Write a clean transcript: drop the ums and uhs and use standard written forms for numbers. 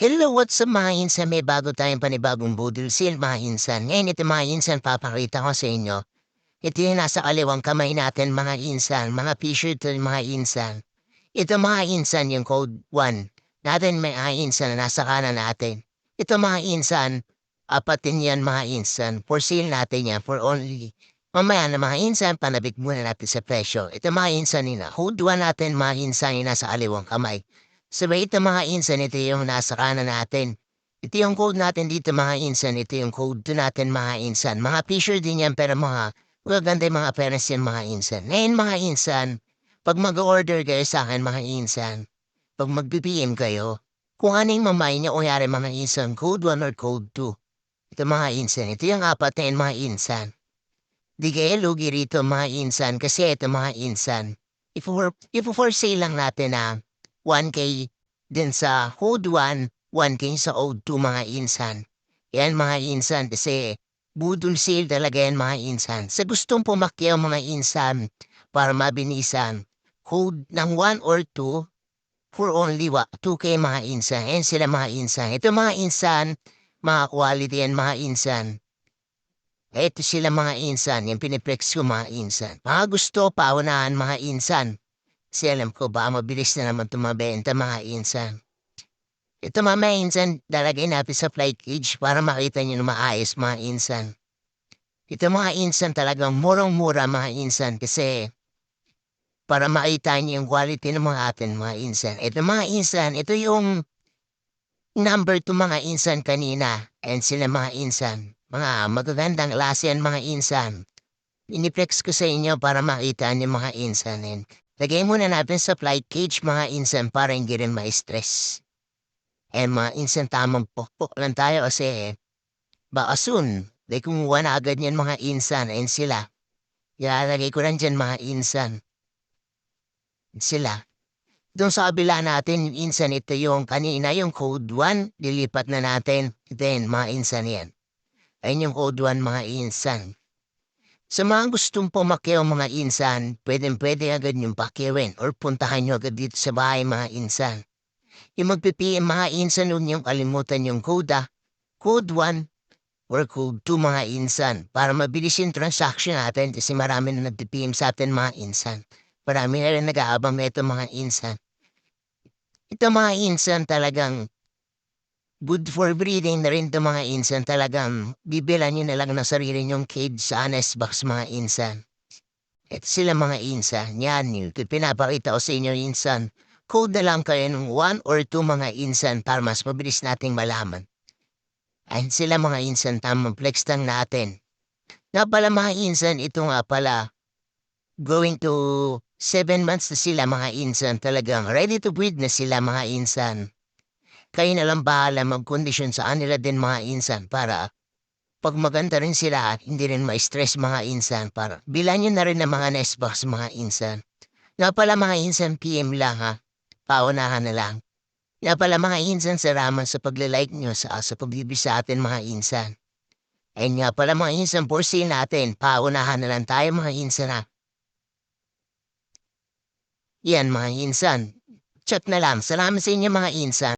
Hello, what's up mga insan? May bago tayong panibagong budol seal mga insan. Ngayon ito mga insan, papakita ko sa inyo. Ito yung nasa kaliwang kamay natin mga insan, mga picture to mga insan. Ito mga insan yung code 1. Natin may mga insan na nasa kanan natin. Ito mga insan, apatin yan mga insan. For sale natin yan for only. Mamaya na mga insan, panabik muna natin sa presyo. Ito mga insan nila. Code 1 natin mga insan yung nasa kaliwang kamay. Sabay ito mga insan, ito yung nasa kanan natin. Ito yung code natin dito mga insan, ito yung code to natin mga insan. Mga picture din yan pero mga magaganda yung mga parents yan mga insan. Ngayon mga insan, pag mag-order kayo sa akin mga insan, pag mag-BPM kayo, kung ano yung mamay niya o yari mga insan, code 1 or code 2. Ito mga insan, ito yung apat na yun mga insan. Di kayo lugi rito mga insan kasi ito mga insan. If for sale lang natin na 1K din sa code 1, 1K sa code 2 mga insan. Yan mga insan kasi budol sale talaga yan mga insan. Sa gustong pumakyaw mga insan para mabinisan, code ng 1 or 2 for only 2K mga insan. Yan sila mga insan. Ito mga insan, mga quality yan mga insan. Ito sila mga insan, yung piniplex ko mga insan. Mga gusto paunahan mga insan. Kasi alam ko ba mabilis na naman tumabenta mga insan. Ito mga insan, dalagay natin sa flight cage para makita nyo na maayos mga insan. Ito mga insan talagang murang-mura mga insan kasi para makita nyo yung quality ng mga atin mga insan. Ito mga insan, ito yung number 2 mga insan kanina. And sila mga insan. Mga magagandang klase yan mga insan. Iniplex ko sa inyo para makita niyo mga insan. And lagay muna natin sa flight cage mga insan para hindi rin ma-stress. And mga insan tamang pokpok lang tayo kasi baka soon, kumuha na agad yan mga insan and sila. Ilalagay ko lang dyan mga insan. Sila. Doon sa kabila natin, yung insan ito yung kanina, yung code 1, lilipat na natin. Then, mga insan yan. Ayun yung code 1 mga insan. Sa mga gustong pumakyaw mga insan, pwede agad yung pakyawin or puntahan nyo agad dito sa bahay mga insan. Yung mag-PPM mga insan, huwag niyong kalimutan yung code code 1 or code 2 mga insan para mabilis yung transaction natin kasi marami na nag-PPM sa atin mga insan. Marami na rin nag-aabang na ito mga insan. Ito mga insan talagang good for breeding na rin ito mga insan. Talagang bibilan nyo na lang ng sarili nyong cage sa honest box mga insan. At sila mga insan, yan yun. Pinapakita ko sa inyo insan. Code na lang kayo ng 1 or 2 mga insan para mas mabilis nating malaman. At sila mga insan, tamang flex lang natin. Nga pala mga insan, ito nga pala. Going to 7 months na sila mga insan. Talagang ready to breed na sila mga insan. Kayo na lang bahala mag-kondisyon sa kanila din mga insan para pag maganda rin sila at hindi rin ma-stress mga insan para bilan nyo na rin ng mga nest box mga insan. Nga pala mga insan PM lang ha, paunahan na lang. Nga pala mga insan salamat sa paglalike nyo sa pagbibig sa atin mga insan. Ayun nga pala mga insan for sale natin, paunahan na lang tayo mga insan ha. Yan mga insan, chat na lang, salamat sa inyo mga insan.